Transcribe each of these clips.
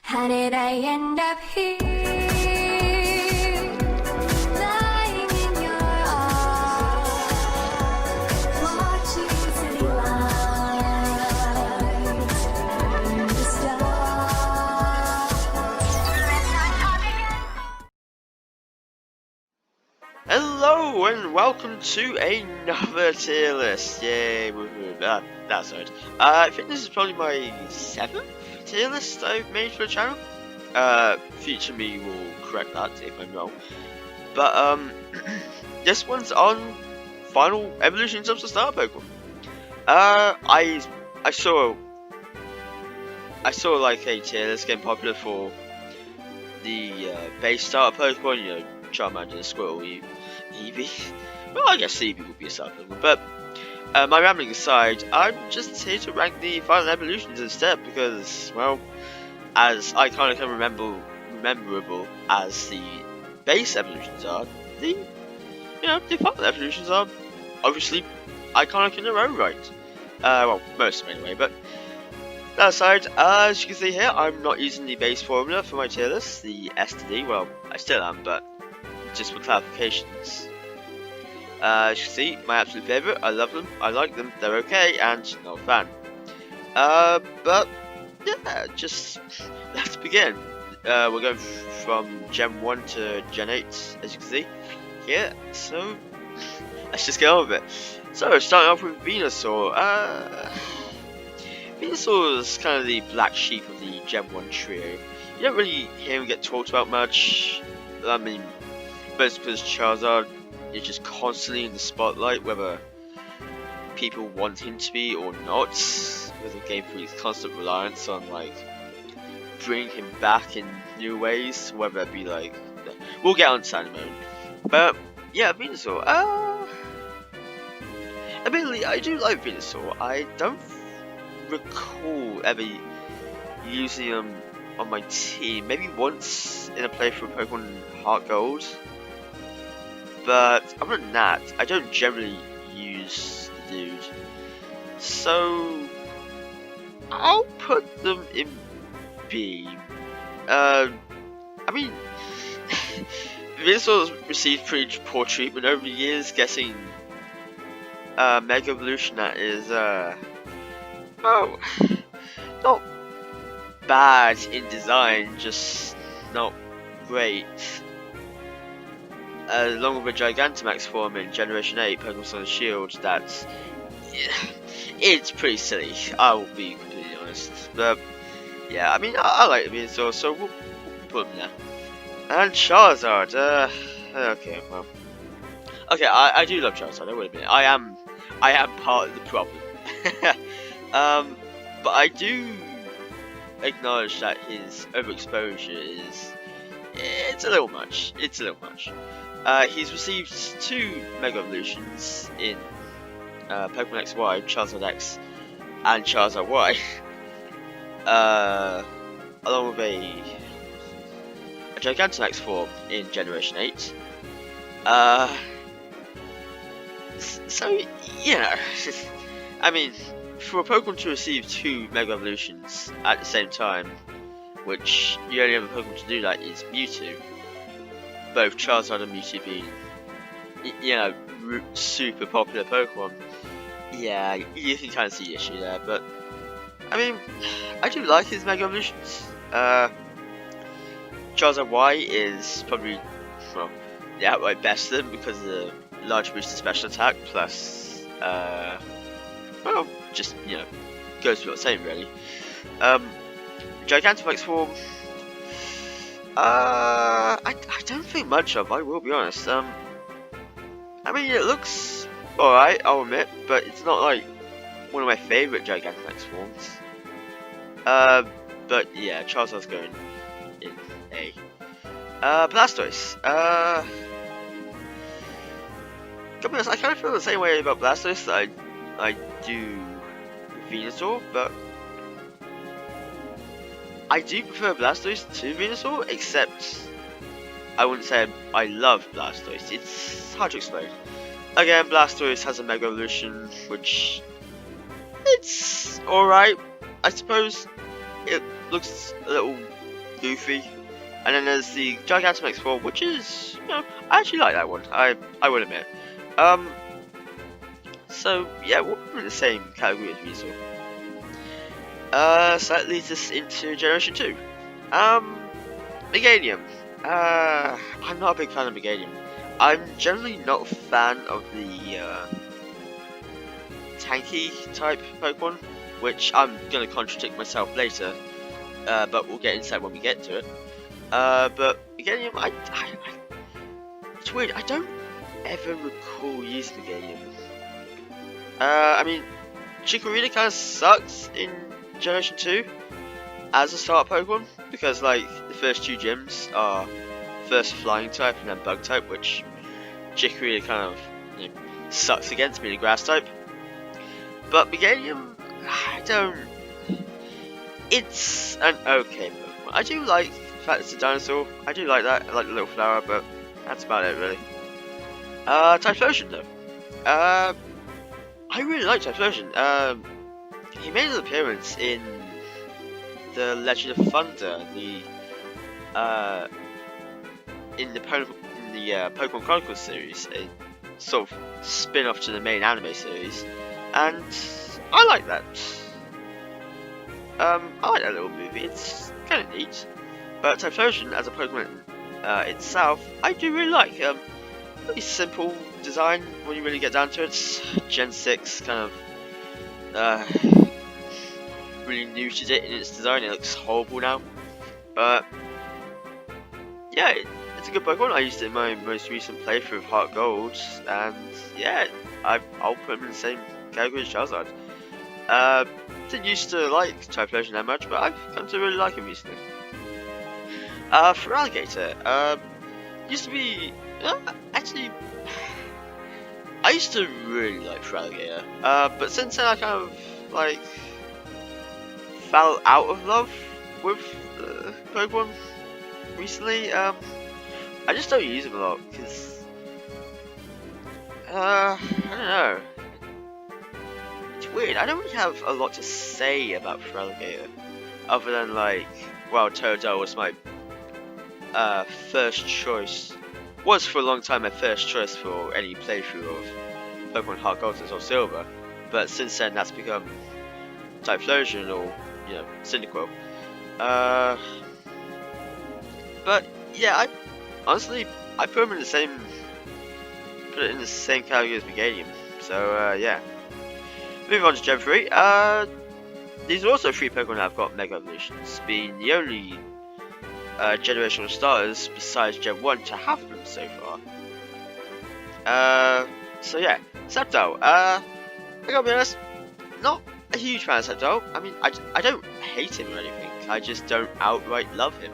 How did I end up here? Lying in your arms, watching city lights turn to stars. Hello and welcome to another tier list. Yay, woohoo. That's right. I think this is probably my 7th tier list I've made for the channel. Future me will correct that if I'm wrong. But this one's on final evolutions of the starter Pokemon. I saw like a tier list getting popular for the base starter Pokemon, you know, Charmander, Squirtle, Eevee. Well, I guess Eevee would be a starter Pokemon, but my rambling aside, I'm just here to rank the final evolutions instead because, well, as iconic and memorable as the base evolutions are, the final evolutions are obviously iconic in their own right. Well, most of them anyway, but that aside, as you can see here, I'm not using the base formula for my tier list, the S to D. Well, I still am, but just for clarifications. As you can see, my absolute favourite, I love them, I like them, they're okay, and not a fan. But yeah, just let's begin. We're going from Gen 1 to Gen 8, as you can see here, so let's just get on with it. So, starting off with Venusaur. Venusaur is kind of the black sheep of the Gen 1 trio. You don't really hear him get talked about much. I mean, mostly because Charizard is just constantly in the spotlight, whether people want him to be or not, with the Game Freak's constant reliance on like bringing him back in new ways, whether it be like, we'll get on to that in a moment. But yeah, Venusaur. Admittedly, I do like Venusaur. I don't recall ever using him on my team. Maybe once in a playthrough of Pokemon Heart Gold. But other than that, I don't generally use the dude. So I'll put them in B. I mean, Venusaur's received pretty poor treatment over the years, getting Mega Evolution that is well, not bad in design, just not great. Along with a Gigantamax form in Generation 8 Pokemon Sun and Shield, that's it's pretty silly, I will be completely honest. But yeah, I mean, I like Venusaur, so we'll put him there. And Charizard, okay, well, okay, I do love Charizard, I will admit. I am part of the problem. But I do acknowledge that his overexposure it's a little much. It's a little much. He's received 2 Mega Evolutions in Pokemon XY, Charizard X, and Charizard Y, along with a Gigantamax form in Generation 8. So you know, I mean, for a Pokemon to receive 2 Mega Evolutions at the same time, which the only other Pokemon to do that is Mewtwo, both Charizard and Mewtwo being, you know, super popular Pokemon, yeah, you can kind of see the issue there, but, I mean, I do like his Mega Evolutions. Charizard Y is probably, well, the outright best of them because of the large boost of special attack, plus, well, just, you know, goes without saying really. Gigantamax form, I don't think much of, I will be honest. I mean, it looks alright, I'll admit, but it's not like one of my favourite Gigantamax forms. But yeah, Charizard's going in A. Blastoise, to be honest, I kind of feel the same way about Blastoise that I do Venusaur, but I do prefer Blastoise to Venusaur, except I wouldn't say I love Blastoise. It's hard to explain. Again, Blastoise has a Mega Evolution, which it's alright, I suppose. It looks a little goofy. And then there's the Gigantamax 4, which is, you know, I actually like that one. I will admit. So yeah, we're in the same category as Weasel. So that leads us into Generation 2. Meganium. I'm not a big fan of Meganium. I'm generally not a fan of the tanky type Pokemon, which I'm gonna contradict myself later. But we'll get into that when we get to it. But Meganium, it's weird. I don't ever recall using Meganium. I mean, Chikorita kind of sucks in Generation 2 as a start Pokemon, because like the first two gyms are first flying type and then bug type, which Chikorita kind of, you know, sucks against being a grass type. But Meganium, I don't. It's an okay Pokemon. I do like the fact it's a dinosaur. I do like that. I like the little flower, but that's about it really. Typhlosion though. I really like Typhlosion. He made an appearance in the Legend of Thunder, in the Pokemon Chronicles series, a sort of spin-off to the main anime series, and I like that. I like that little movie. It's kind of neat. But Typhlosion as a Pokemon itself, I do really like. Really simple design when you really get down to it. Gen 6 kind of really neutered it in its design. It looks horrible now, but yeah, it's a good Pokemon. I used it in my most recent playthrough of Heart Gold, and yeah, I'll put him in the same category as Charizard. Didn't used to like Typhlosion that much, but I've come to really like him recently. For Alligator, used to be actually. I used to really like Feraligatr, but since then I kind of like fell out of love with Pokemon recently. I just don't use them a lot because I don't know. It's weird. I don't really have a lot to say about Feraligatr, other than like, well, Totodile was my first choice. Was for a long time my first choice for any playthrough of Pokemon Heart Gold or Silver, but since then that's become Typhlosion or, you know, Cyndaquil. But yeah, I honestly put it in the same category as Meganium. So yeah. Moving on to Gen 3. These are also 3 Pokemon that have got Mega Evolutions, being the only generational starters besides Gen 1 to have them so far. So yeah, Sceptile. I gotta be honest, not a huge fan of Sceptile. I mean, I don't hate him or anything, I just don't outright love him.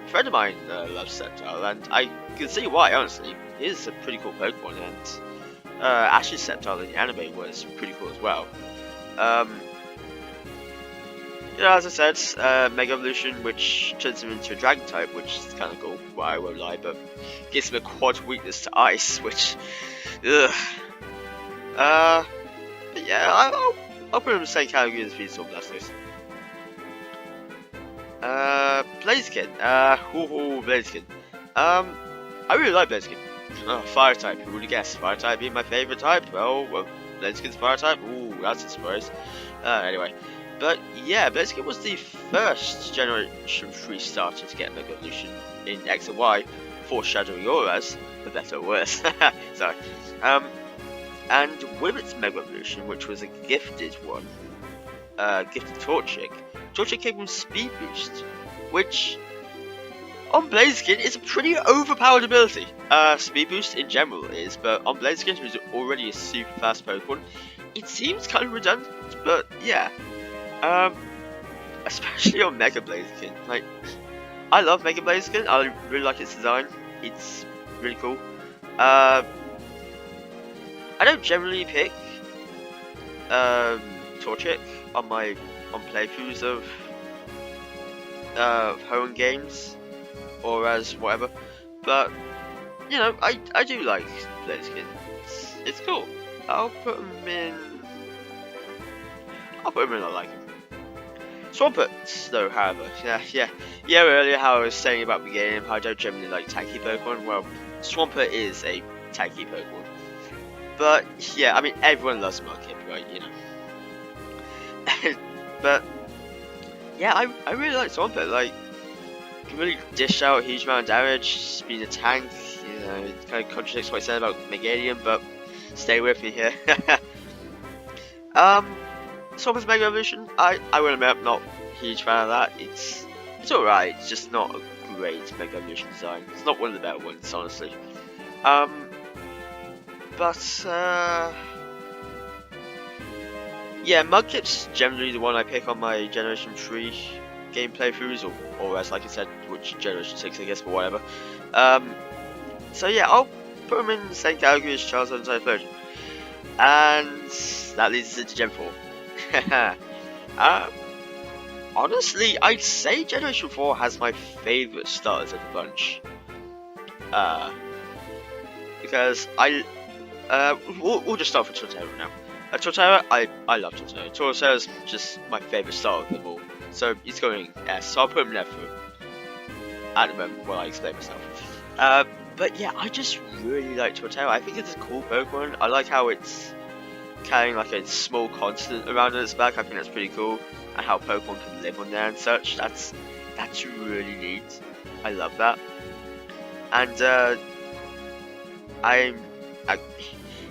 A friend of mine loves Sceptile, and I can see why, honestly. He is a pretty cool Pokemon, and Ash's Sceptile in the anime was pretty cool as well. You know, as I said, Mega Evolution, which turns him into a Dragon type, which is kind of cool. Well, I won't lie, but gives him a quad weakness to Ice, which, ugh. But yeah, I'll put him in the same category as Venusaur Blastoise. Blaziken. Blaziken. I really like Blaziken. Oh, Fire type. Who would have guessed? Fire type being my favourite type? Well, Blaziken's Fire type. Ooh, that's a surprise. Anyway. But yeah, Blaziken was the first Generation 3 starter to get Mega Evolution in X and Y, foreshadowing Auras, for better or worse. Sorry. And with its Mega Evolution, which was a gifted one, gifted Torchic came with Speed Boost, which on Blaziken is a pretty overpowered ability. Speed Boost in general is, but on Blaziken, who's already a super fast Pokemon, it seems kind of redundant, but yeah. Especially on Mega Blaziken. Like, I love Mega Blaziken. I really like its design. It's really cool. I don't generally pick Torchic on playthroughs of home games or as whatever, but you know, I do like Blaziken. It's cool. I'll put him in. I like him. Swampert, though, however, yeah, earlier how I was saying about the game, how I don't generally like tanky Pokemon, well, Swampert is a tanky Pokemon. But, yeah, I mean, everyone loves Mudkip, right, you know. But, yeah, I really like Swampert, like, can really dish out a huge amount of damage, being a tank, you know, it kind of contradicts what I said about Meganium, but stay with me here. Swampert Mega Evolution, I will admit I'm not a huge fan of that. It's alright, it's just not a great Mega Evolution design. It's not one of the better ones, honestly. Yeah, Mudkip's generally the one I pick on my Generation 3 game playthroughs, or as like I said, which Generation 6 I guess, but whatever. So yeah, I'll put him in the same category as Charizard and Typhlosion. And that leads us into Gen 4. Honestly, I'd say Generation 4 has my favourite starters of the bunch. Because we'll just start with Torterra now. Torterra, I love Torterra. Torterra's just my favourite starter of them all. So he's going S, so I'll put him there for at the moment while I explain myself. But yeah, I just really like Torterra. I think it's a cool Pokemon. I like how it's carrying like a small constant around its back. I think that's pretty cool, and how Pokemon can live on there and such. That's really neat. I love that. And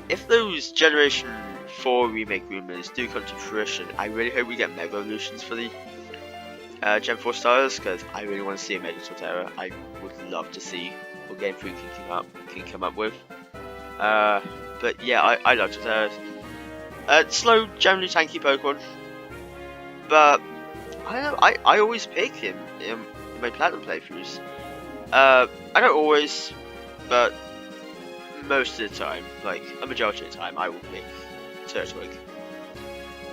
if those Generation 4 remake rumors do come to fruition, I really hope we get Mega Evolutions for the Gen 4 starters, because I really want to see a Mega Torterra. I would love to see what Game 3 can come up with. But yeah, I love Torterra. Slow, generally tanky Pokemon, but I don't know, I always pick him in my Platinum playthroughs. I don't always, but most of the time, like a majority of the time, I will pick Turtwig.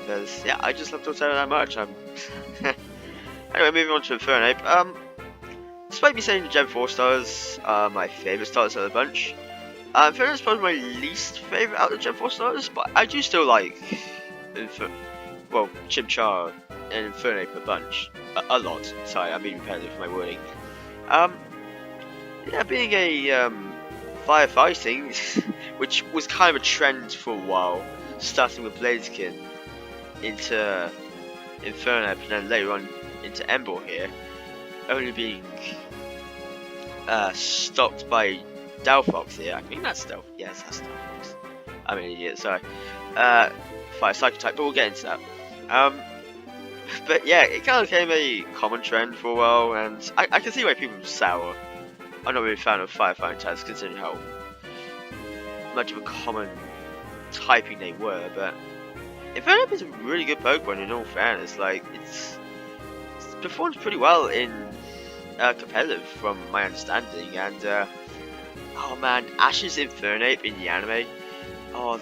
Because, yeah, I just love Torterra that much. Anyway, moving on to Infernape. Despite me saying the Gen 4 starters are my favourite starters of the bunch, Infernape's probably my least favourite out of the Gen 4 starters, but I do still like Chimchar and Infernape a bunch. A lot. Sorry, I'm being repetitive for my wording. Yeah, being a firefighting, which was kind of a trend for a while, starting with Blaziken into Infernape and then later on into Ember here, only being stopped by Delphox here. I think that's Delphox. Yes, that's Delphox. I'm an idiot, sorry. Fire Psychic type, but we'll get into that. But yeah, it kind of became a common trend for a while, and I can see why people were sour. I'm not really a fan of firefighting types, considering how much of a common typing they were, but Infernape is a really good Pokemon in all fairness. Like, it's performed pretty well in competitive from my understanding, and oh man, Ash's Infernape in the anime. Oh,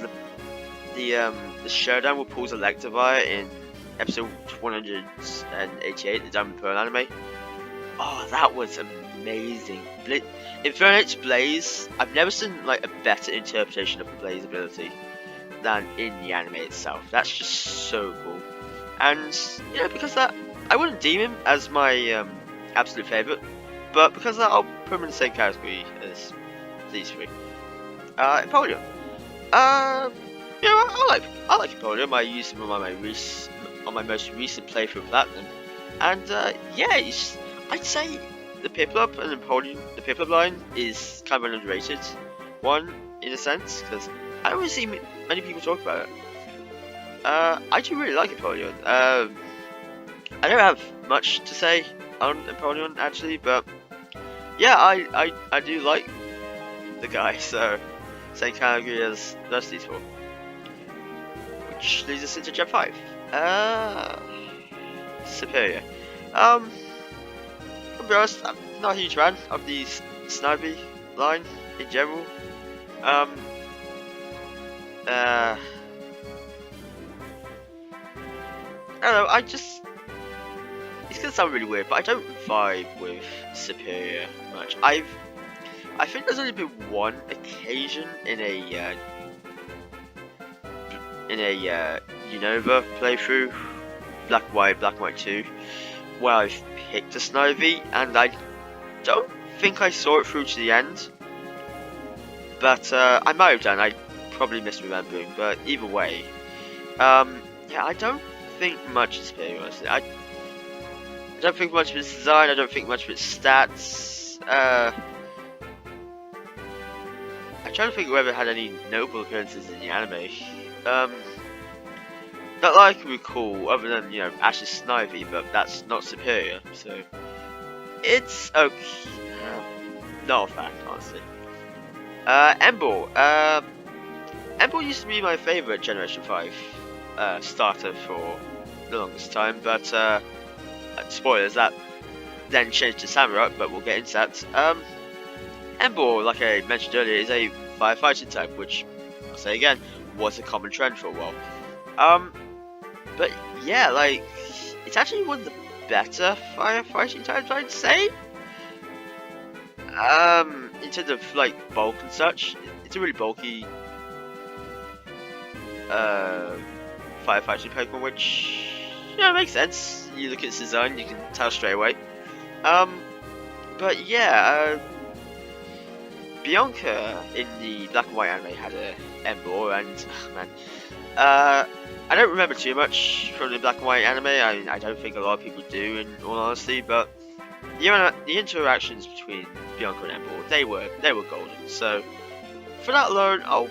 the showdown with Paul's Electivire in episode 188, the Diamond Pearl anime. Oh, that was amazing. Infernape's Blaze, I've never seen like a better interpretation of the Blaze ability than in the anime itself. That's just so cool. And you know, because that, I wouldn't deem him as my absolute favourite, but because of that, I'll put him in the same category as these three. Empoleon. You know, I like Empoleon. I used him on my most recent playthrough of Platinum, and yeah, I'd say the Piplup and Empoleon, the Piplup line is kind of an underrated one in a sense, because I don't really see many people talk about it. I do really like Empoleon. I don't have much to say on Empoleon actually, but yeah, I do like the guy, so same category as the rest of these four. Which leads us into Gen 5. Superior. I'll be honest, I'm not a huge fan of the Snivy line in general. I don't know, it's gonna sound really weird, but I don't vibe with Superior much. I think there's only been one occasion in a Unova playthrough Black and White 2, where I've picked a Snivy, and I don't think I saw it through to the end. But I might have done, I probably misremembering, but either way. Yeah, I don't think much of Superior, honestly. I don't think much of its design, I don't think much of its stats. I'm trying to think whether it had any notable appearances in the anime. Not that I can recall, other than, you know, Ash's Snivy, but that's not Superior, so it's okay. Not a fan, honestly. Embor. Embor used to be my favourite Generation 5 starter for the longest time, but spoilers, that then changed to Samurai, but we'll get into that. Embor, like I mentioned earlier, is a firefighting type, which, I'll say again, was a common trend for a while. But yeah, like, it's actually one of the better firefighting types, I'd say. In terms of, like, bulk and such, it's a really bulky firefighting Pokemon, which, yeah, makes sense. You look at its design, you can tell straight away. But yeah, Bianca in the Black and White anime had a Embor, and man, I don't remember too much from the Black and White anime. I mean, I don't think a lot of people do, in all honesty. But the interactions between Bianca and Embor, they were golden. So for that alone, I'll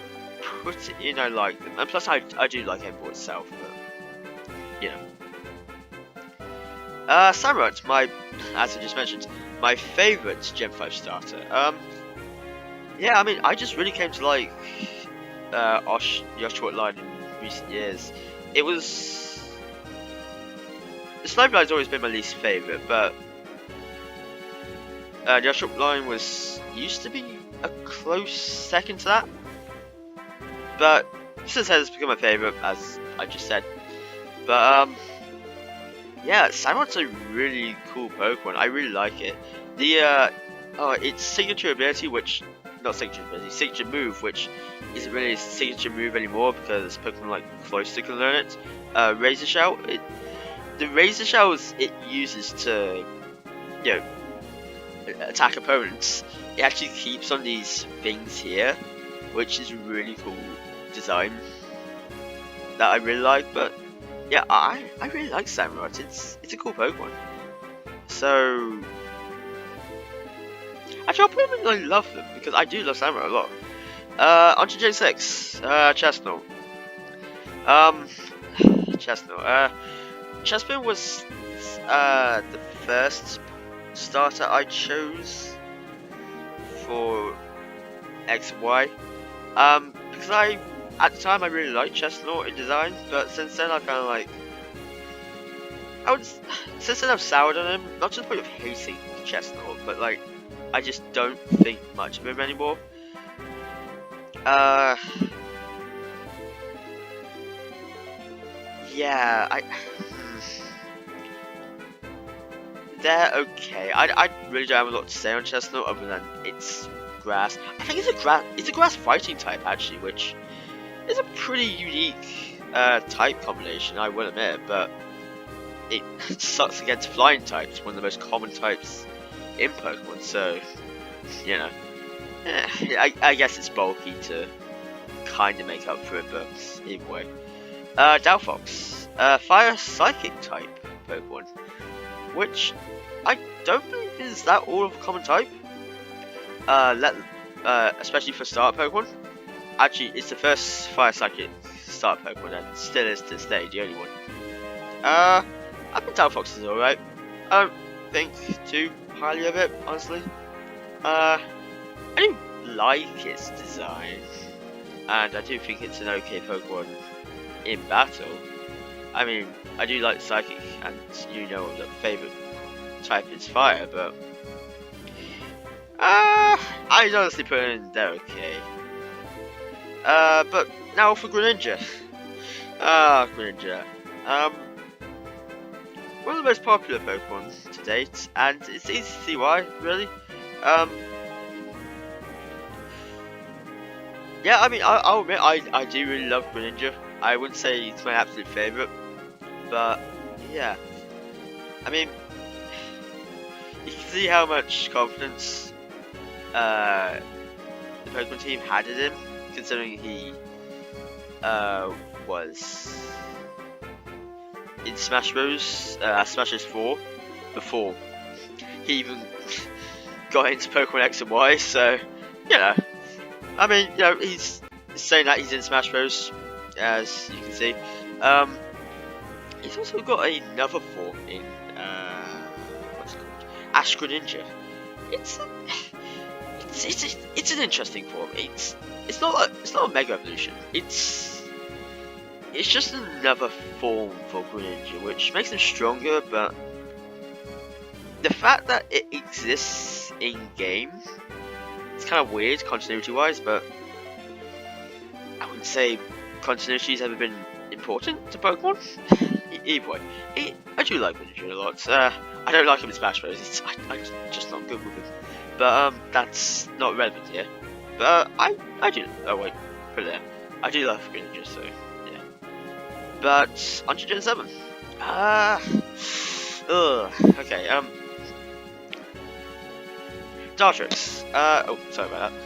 put it in. I like them, and plus I do like Embor itself. But you know, Samurott, as I just mentioned, my favourite Gen 5 starter. Yeah, I mean, I just really came to like your short line in recent years. It was the Snowblide's always been my least favourite, but the short line used to be a close second to that. But since then, it's become my favourite, as I just said. But yeah, Samurott's a really cool Pokemon. I really like it. Its signature ability, signature move, which isn't really a signature move anymore because Pokemon like Cloyster can learn it. Razor Shell. The Razor Shells it uses to, you know, attack opponents. It actually keeps on these things here, which is a really cool design that I really like. But yeah, I really like Samurott. It's a cool Pokemon. So actually, I'll put them in I love them, because I do love Samurai a lot. On to J6, Chestnut. Chestnut. Chestnut was the first starter I chose for X and Y. Because at the time I really liked Chestnut in design, but since then I kind of like, since then I've soured on him, not to the point of hating Chestnut, but like, I just don't think much of him anymore. Yeah, they're okay. I really don't have a lot to say on Chestnut other than it's grass. I think it's a grass fighting type actually, which is a pretty unique type combination, I will admit, but it sucks against flying types, one of the most common types in Pokemon, so, you know, I guess it's bulky to kind of make up for it, but either way. Delphox, Fire Psychic type Pokemon, which I don't believe is that all of a common type, especially for starter Pokemon. Actually, it's the first Fire Psychic starter Pokemon, and still is to this day the only one. I think Delphox is alright. I don't think too highly of it, honestly. I do like its design, and I do think it's an okay Pokemon in battle. I mean, I do like Psychic, and you know the favourite type is Fire, but I'd honestly put in they're okay. But now for Greninja. Greninja. One of the most popular Pokemon to date, and it's easy to see why, really. Yeah, I mean, I'll admit, I do really love Greninja. I wouldn't say it's my absolute favourite, but yeah, I mean, you can see how much confidence the Pokemon team had in him, considering he was in Smash Bros. Smash Bros. 4 before he even got into Pokemon X and Y. So, you know, I mean, you know, he's saying that he's in Smash Bros. As you can see. He's also got another form in what's it called? Astro Ninja. It's an interesting form. It's not a Mega Evolution. It's just another form for Greninja, which makes him stronger. But the fact that it exists in game, it's kind of weird continuity wise. But I wouldn't say continuity's ever been important to Pokemon. Either way, I do like Greninja a lot. I don't like him in Smash Bros. I'm just not good with him. But that's not relevant here. But I do. Oh wait, put it there. I do love Greninja, so yeah. But on to Gen 7. Okay. Dartrix. Oh, sorry about that.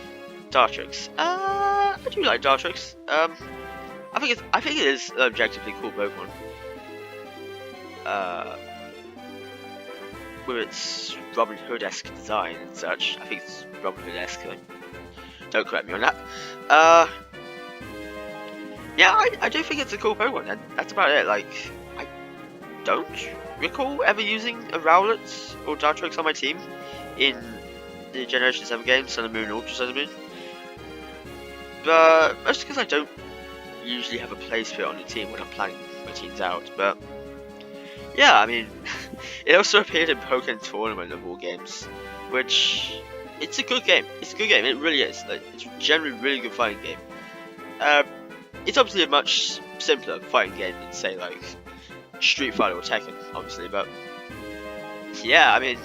Dartrix. I do like Dartrix. I think it is an objectively cool Pokemon. With its Robin Hood-esque design and such. I think it's Robin Hood-esque. Don't correct me on that. Yeah, I do think it's a cool Pokemon, and that's about it. Like, I don't recall ever using a Rowlet or Dartrix on my team in the Generation 7 games, Sun and Moon, Ultra Sun and Moon. But mostly because I don't usually have a place for it on the team when I'm planning my teams out. But yeah, I mean, it also appeared in Pokemon Tournament of all games, which it's a good game. It's a good game. It really is. Like, it's generally a really good fighting game. It's obviously a much simpler fighting game than say like Street Fighter or Tekken, obviously. But yeah, I mean,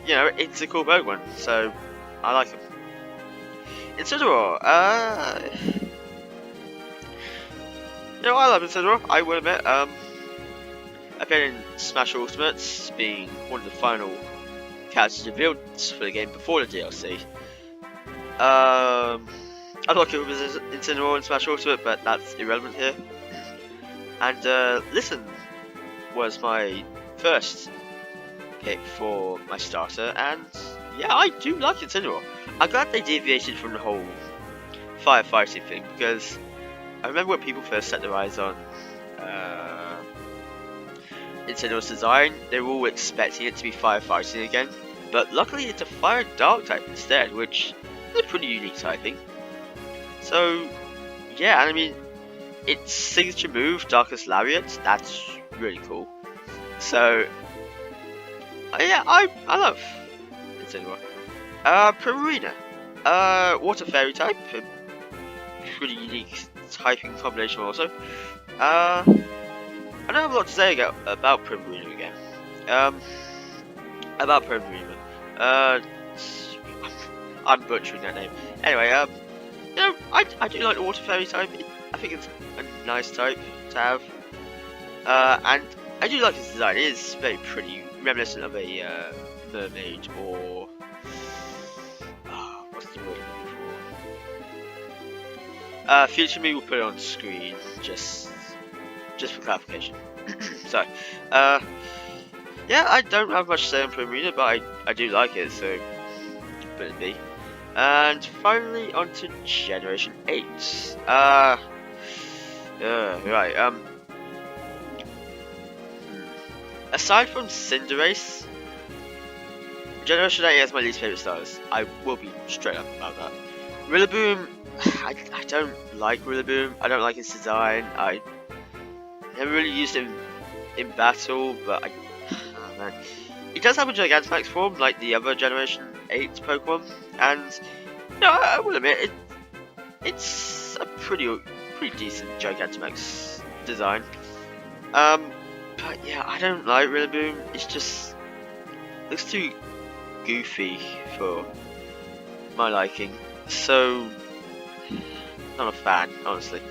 you know, it's a cool Pokemon, so I like him. Incineroar, you know, I love Incineroar, I will admit. Appeared in Smash Ultimates, being one of the final characters revealed for the game before the DLC. I'm not good with Incineroar in Smash Ultimate, but that's irrelevant here. And Listen was my first pick for my starter, and yeah, I do like Incineroar. I'm glad they deviated from the whole firefighting thing, because I remember when people first set their eyes on Incineroar's design, they were all expecting it to be firefighting again, but luckily it's a fire and dark type instead, which is a pretty unique typing. So yeah, and I mean, its signature move, Darkest Lariat, that's really cool. So yeah, I love Incineroar. Primarina, Water Fairy type, a pretty unique typing combination also. I don't have a lot to say about Primarina again. About Primarina, I'm butchering that name. Anyway, you know, I do like the Water Fairy type. I think it's a nice type to have. And I do like its design. It is very pretty, reminiscent of a mermaid, or what's the word I'm looking for? Future me will put it on screen just for clarification. So, yeah, I don't have much to say on Primarina, but I do like it, so put it be. And finally, on to Generation 8. Right. Aside from Cinderace, Generation 8 has my least favourite starters. I will be straight up about that. Rillaboom, I don't like Rillaboom. I don't like his design. I never really used him in battle, but oh man. He does have a Gigantamax form like the other Generation 8 Pokemon, and you know, I will admit it's a pretty decent Gigantamax design. But yeah, I don't like Rillaboom. It's just looks too goofy for my liking, so not a fan, honestly.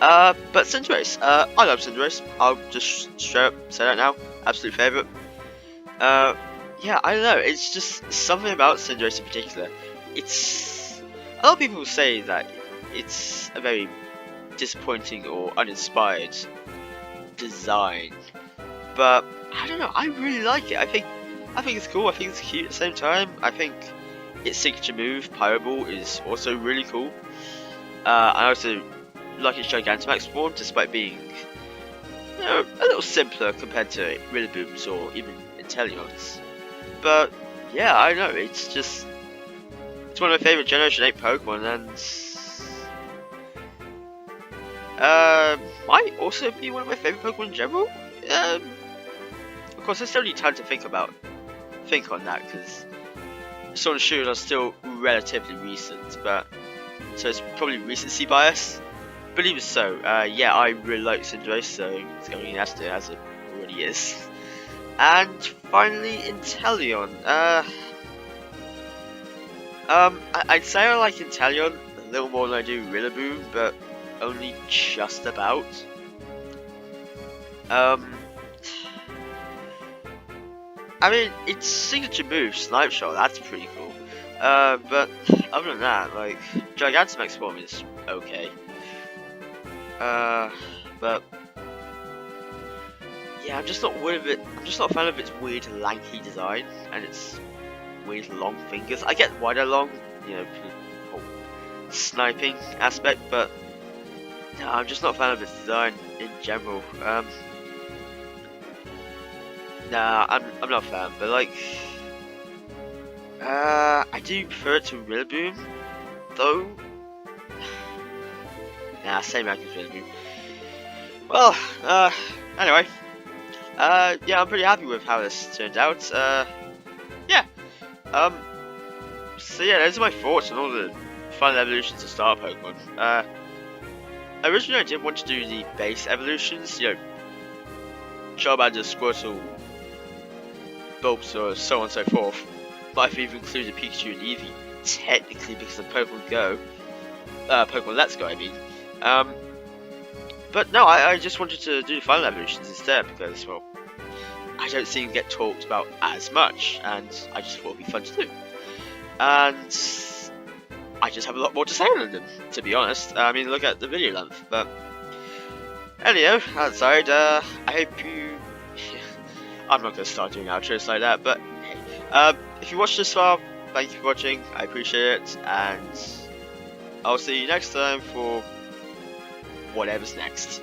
But Cinderace, I love Cinderace. I'll just straight up say that now. Absolute favourite. Yeah, I don't know. It's just something about Cinderace in particular. It's a lot of people say that it's a very disappointing or uninspired design, but I don't know. I really like it. I think it's cool. I think it's cute at the same time. I think its signature move, Pyro Ball, is also really cool. I also like its Gigantamax form, despite being, you know, a little simpler compared to Rillaboom's or even Inteleon's. But yeah, I don't know. It's one of my favorite Generation 8 Pokemon, and might also be one of my favorite Pokemon in general. Of course, I still need time to think on that, because Sword and Shield are still relatively recent, but so it's probably recency bias. But even so, yeah, I really like Cinderace, so it's going to have to, as it already is. And finally, Inteleon. I'd say I like Inteleon a little more than I do Rillaboom, but only just about. I mean, its signature move, Snipe Shot, that's pretty cool. But other than that, like, Gigantamax form is okay. But yeah, I'm just not a fan of its weird lanky design and its weird long fingers. I get why they're long, you know, the whole sniping aspect, but no, I'm just not a fan of its design in general. Nah, I'm not a fan, but like, I do prefer it to Rillaboom, though. Nah, same rank as Rillaboom. Well, anyway, yeah, I'm pretty happy with how this turned out. Yeah, so yeah, those are my thoughts on all the final evolutions of Star Pokemon. Originally I did want to do the base evolutions, you know, Charmander, Squirtle, Bulbasaur, so on and so forth. But I've even included Pikachu and Eevee, technically because of Pokemon Go. Pokemon Let's Go, I mean. But no, I just wanted to do the final evolutions instead because, well, I don't see them get talked about as much, and I just thought it'd be fun to do. And I just have a lot more to say on them, to be honest. I mean, look at the video length. But anyhow, outside, I hope you. I'm not going to start doing outros like that, but hey, if you watched this far, thank you for watching. I appreciate it, and I'll see you next time for whatever's next.